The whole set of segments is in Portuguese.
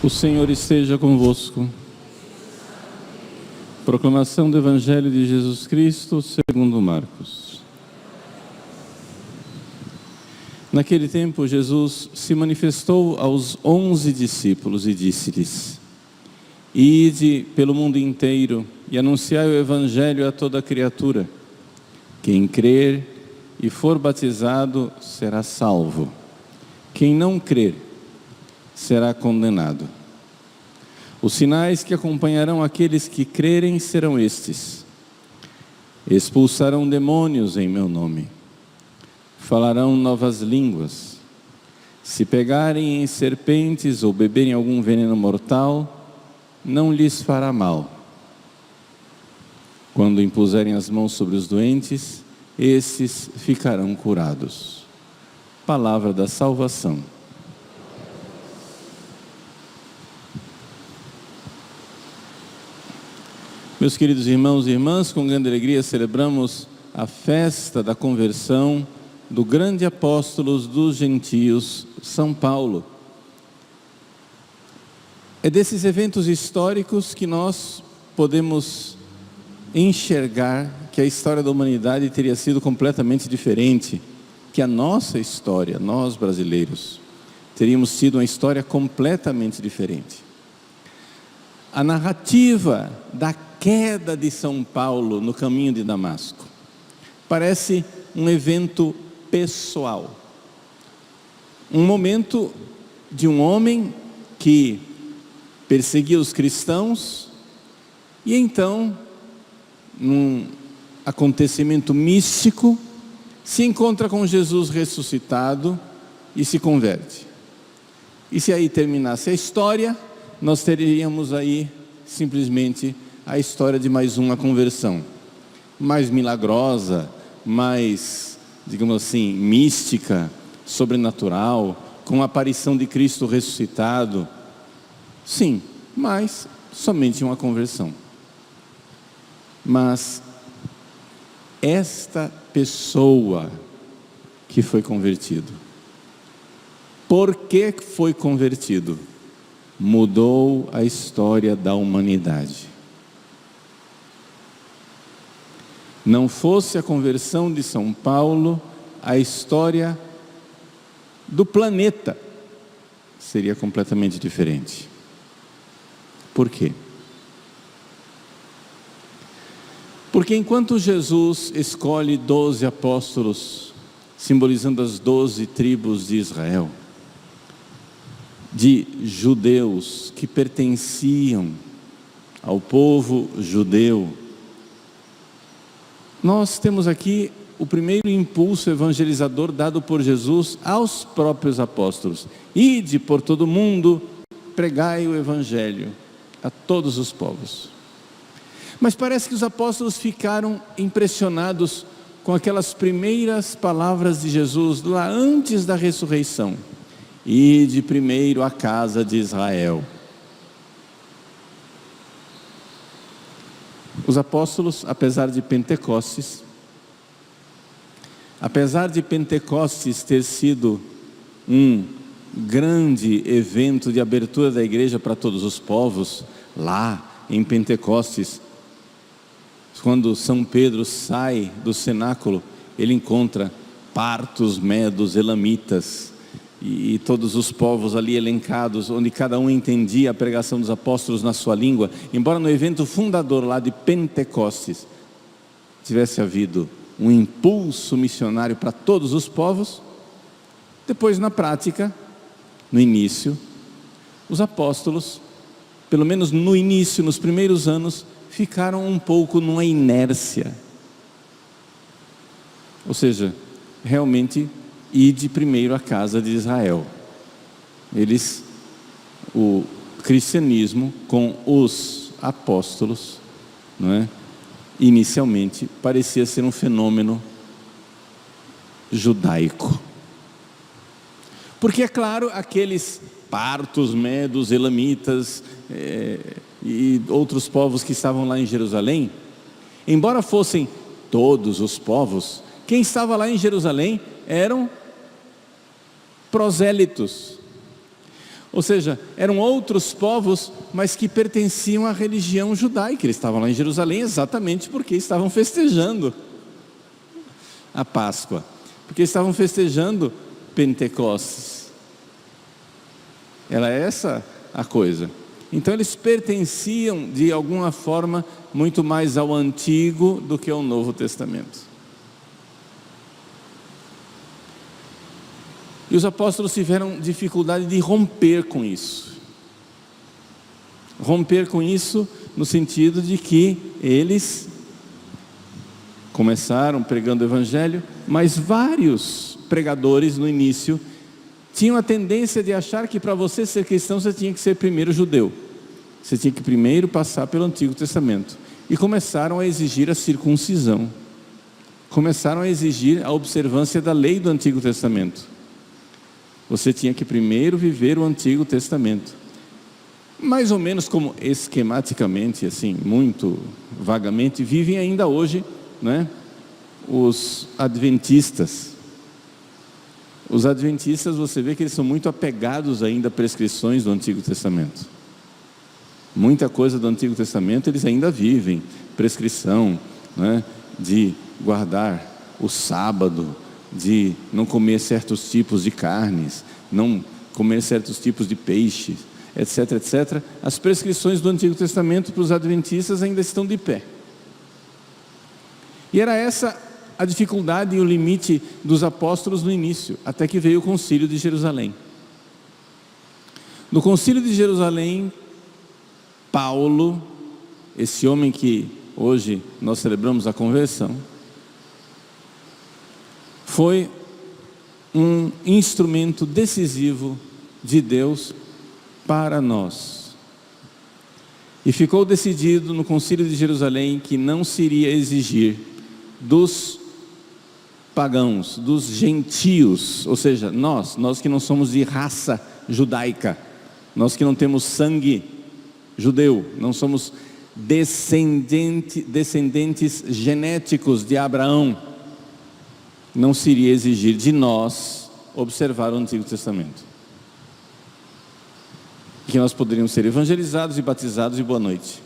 O Senhor esteja convosco. Proclamação do Evangelho de Jesus Cristo segundo Marcos. Naquele tempo, Jesus se manifestou aos 11 discípulos e disse-lhes: Ide pelo mundo inteiro e anunciai o Evangelho a toda criatura. Quem crer e for batizado será salvo. Quem não crer será condenado. Os sinais que acompanharão aqueles que crerem serão estes: expulsarão demônios em meu nome, falarão novas línguas, se pegarem em serpentes ou beberem algum veneno mortal, não lhes fará mal. Quando impuserem as mãos sobre os doentes, esses ficarão curados. Palavra da salvação. Meus queridos irmãos e irmãs, com grande alegria celebramos a festa da conversão do grande apóstolo dos gentios, São Paulo. É desses eventos históricos que nós podemos enxergar que a história da humanidade teria sido completamente diferente, que a nossa história, nós brasileiros, teríamos tido uma história completamente diferente. A narrativa da queda de São Paulo no caminho de Damasco parece um evento pessoal, um momento de um homem que perseguia os cristãos e então, num acontecimento místico, se encontra com Jesus ressuscitado e se converte. E se aí terminasse a história, nós teríamos aí simplesmente a história de mais uma conversão, mais milagrosa, mais, digamos assim, mística, sobrenatural, com a aparição de Cristo ressuscitado. Sim, mas somente uma conversão. Mas esta pessoa que foi convertido, por que foi convertido? Mudou a história da humanidade. Não fosse a conversão de São Paulo, a história do planeta seria completamente diferente. Por quê? Porque enquanto Jesus escolhe 12 apóstolos, simbolizando as 12 tribos de Israel, de judeus que pertenciam ao povo judeu, nós temos aqui o primeiro impulso evangelizador dado por Jesus aos próprios apóstolos: ide por todo o mundo, pregai o evangelho a todos os povos. Mas parece que os apóstolos ficaram impressionados com aquelas primeiras palavras de Jesus lá antes da ressurreição: ide primeiro à casa de Israel. Os apóstolos, apesar de Pentecostes ter sido um grande evento de abertura da igreja para todos os povos, lá em Pentecostes, quando São Pedro sai do cenáculo, ele encontra partos, medos, elamitas e todos os povos ali elencados, onde cada um entendia a pregação dos apóstolos na sua língua. Embora no evento fundador lá de Pentecostes tivesse havido um impulso missionário para todos os povos, depois na prática, no início, os apóstolos, pelo menos no início, nos primeiros anos, ficaram um pouco numa inércia. Ou seja, realmente, ide primeiro à casa de Israel. O cristianismo com os apóstolos, não é? inicialmente parecia ser um fenômeno judaico. Porque, é claro, aqueles partos, medos, elamitas e outros povos que estavam lá em Jerusalém, embora fossem todos os povos, quem estava lá em Jerusalém eram prosélitos. Ou seja, eram outros povos, mas que pertenciam à religião judaica. Eles estavam lá em Jerusalém exatamente porque estavam festejando a Páscoa, porque estavam festejando Pentecostes. Era essa a coisa. Então eles pertenciam de alguma forma muito mais ao Antigo do que ao Novo Testamento. E os apóstolos tiveram dificuldade de romper com isso. Romper com isso no sentido de que eles começaram pregando o Evangelho, mas vários pregadores no início tinham a tendência de achar que para você ser cristão você tinha que ser primeiro judeu. Você tinha que primeiro passar pelo Antigo Testamento. E começaram a exigir a circuncisão. Começaram a exigir a observância da lei do Antigo Testamento. Você tinha que primeiro viver o Antigo Testamento. Mais ou menos como esquematicamente, assim, muito vagamente, vivem ainda hoje, né, os adventistas. Os adventistas, você vê que eles são muito apegados ainda a prescrições do Antigo Testamento. Muita coisa do Antigo Testamento eles ainda vivem. Prescrição, né, de guardar o sábado, de não comer certos tipos de carnes, não comer certos tipos de peixes, etc, etc. As prescrições do Antigo Testamento para os adventistas ainda estão de pé. E era essa a dificuldade e o limite dos apóstolos no início, até que veio o Concílio de Jerusalém. No Concílio de Jerusalém, Paulo, esse homem que hoje nós celebramos a conversão, foi um instrumento decisivo de Deus para nós. E ficou decidido no Concílio de Jerusalém que não se iria exigir dos pagãos, dos gentios, ou seja, nós que não somos de raça judaica, nós que não temos sangue judeu, não somos descendentes genéticos de Abraão, não se iria exigir de nós observar o Antigo Testamento. Que nós poderíamos ser evangelizados e batizados e boa noite.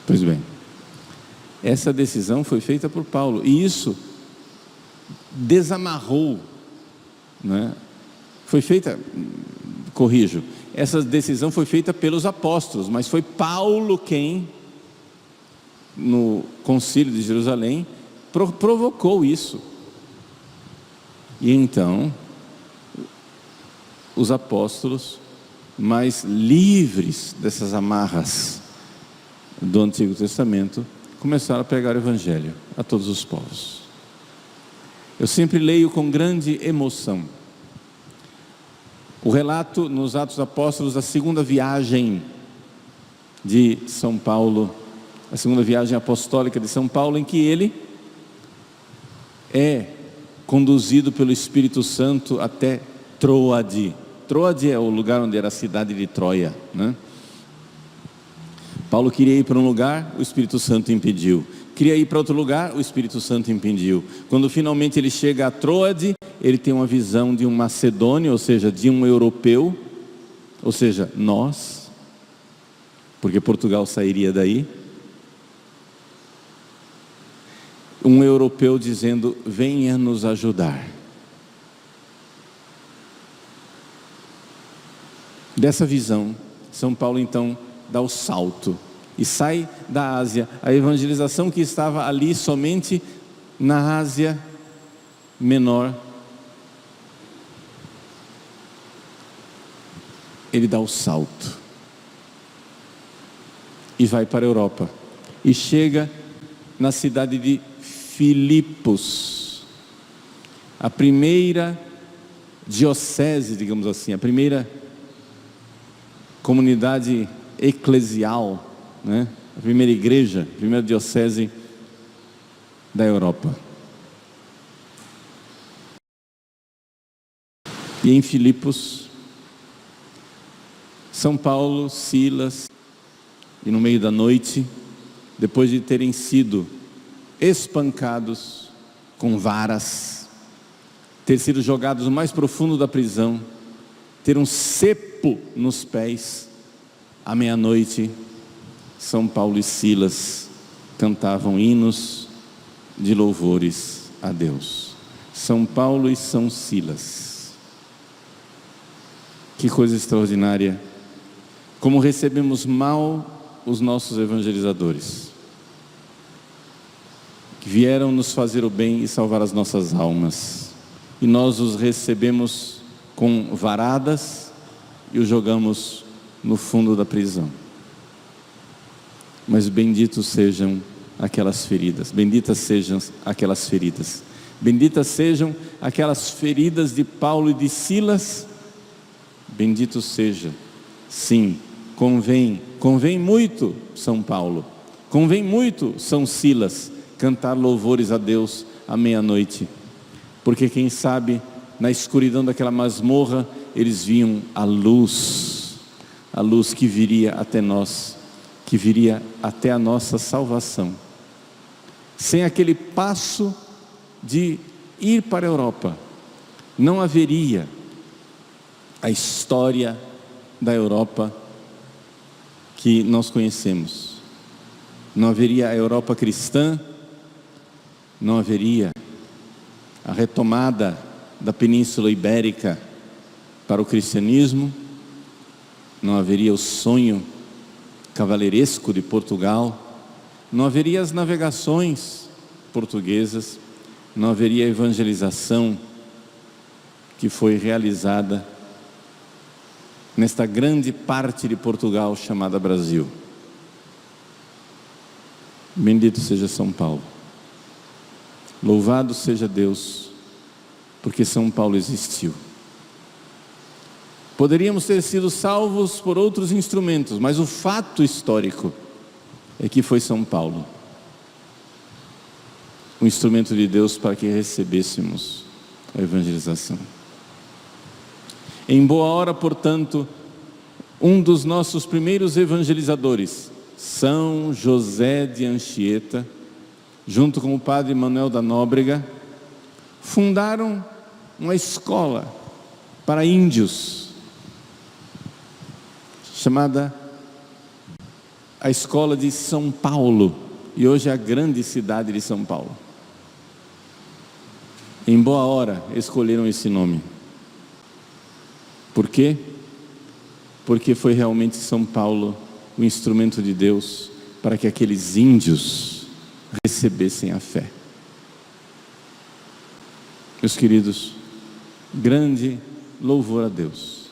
Pois bem, essa decisão foi feita por Paulo, e isso desamarrou, né? Foi feita, corrijo, essa decisão foi feita pelos apóstolos, mas foi Paulo quem, no Concílio de Jerusalém, provocou isso. E então os apóstolos, mais livres dessas amarras do Antigo Testamento, começaram a pregar o Evangelho a todos os povos. Eu sempre leio com grande emoção o relato nos Atos dos Apóstolos da segunda viagem de São Paulo, a segunda viagem apostólica de São Paulo, em que ele é conduzido pelo Espírito Santo até Troade. Troade é o lugar onde era a cidade de Troia, né? Paulo queria ir para um lugar, o Espírito Santo impediu. Queria ir para outro lugar, o Espírito Santo impediu. Quando finalmente ele chega a Troade, ele tem uma visão de um macedônio, ou seja, de um europeu, ou seja, nós, porque Portugal sairia daí. Um europeu dizendo: venha nos ajudar. Dessa visão, São Paulo então dá o salto e sai da Ásia. A evangelização que estava ali somente na Ásia Menor, ele dá o salto e vai para a Europa e chega na cidade de Filipos, a primeira diocese, digamos assim, a primeira comunidade eclesial né? A primeira igreja, a primeira diocese da Europa. E em Filipos, São Paulo, Silas, e no meio da noite, depois de terem sido espancados com varas, ter sido jogados no mais profundo da prisão, ter um cepo nos pés, à meia-noite, São Paulo e Silas cantavam hinos de louvores a Deus. São Paulo e São Silas. Que coisa extraordinária. Como recebemos mal os nossos evangelizadores, que vieram nos fazer o bem e salvar as nossas almas, e nós os recebemos com varadas e os jogamos no fundo da prisão. Mas benditos sejam aquelas feridas, benditas sejam aquelas feridas, benditas sejam aquelas feridas de Paulo e de Silas. Bendito seja, sim, convém muito, São Paulo, convém muito, São Silas, cantar louvores a Deus à meia-noite, porque quem sabe na escuridão daquela masmorra eles viam a luz que viria até nós, que viria até a nossa salvação. Sem aquele passo de ir para a Europa, não haveria a história da Europa que nós conhecemos. Não haveria a Europa cristã, não haveria a retomada da Península Ibérica para o cristianismo, não haveria o sonho cavaleiresco de Portugal, não haveria as navegações portuguesas, não haveria a evangelização que foi realizada nesta grande parte de Portugal chamada Brasil. Bendito seja São Paulo. Louvado seja Deus, porque São Paulo existiu. Poderíamos ter sido salvos por outros instrumentos, mas o fato histórico é que foi São Paulo o instrumento de Deus para que recebêssemos a evangelização. Em boa hora, portanto, um dos nossos primeiros evangelizadores, São José de Anchieta, junto com o padre Manuel da Nóbrega, fundaram uma escola para índios, chamada a Escola de São Paulo, e hoje é a grande cidade de São Paulo. Em boa hora escolheram esse nome. Por quê? Porque foi realmente São Paulo o instrumento de Deus para que aqueles índios recebessem a fé. Meus queridos, grande louvor a Deus,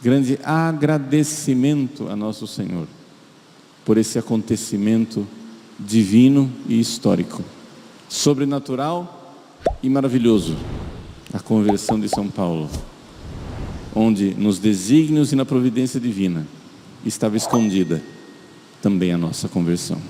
grande agradecimento a nosso Senhor por esse acontecimento divino e histórico, sobrenatural e maravilhoso, a conversão de São Paulo, onde nos desígnios e na providência divina estava escondida também a nossa conversão.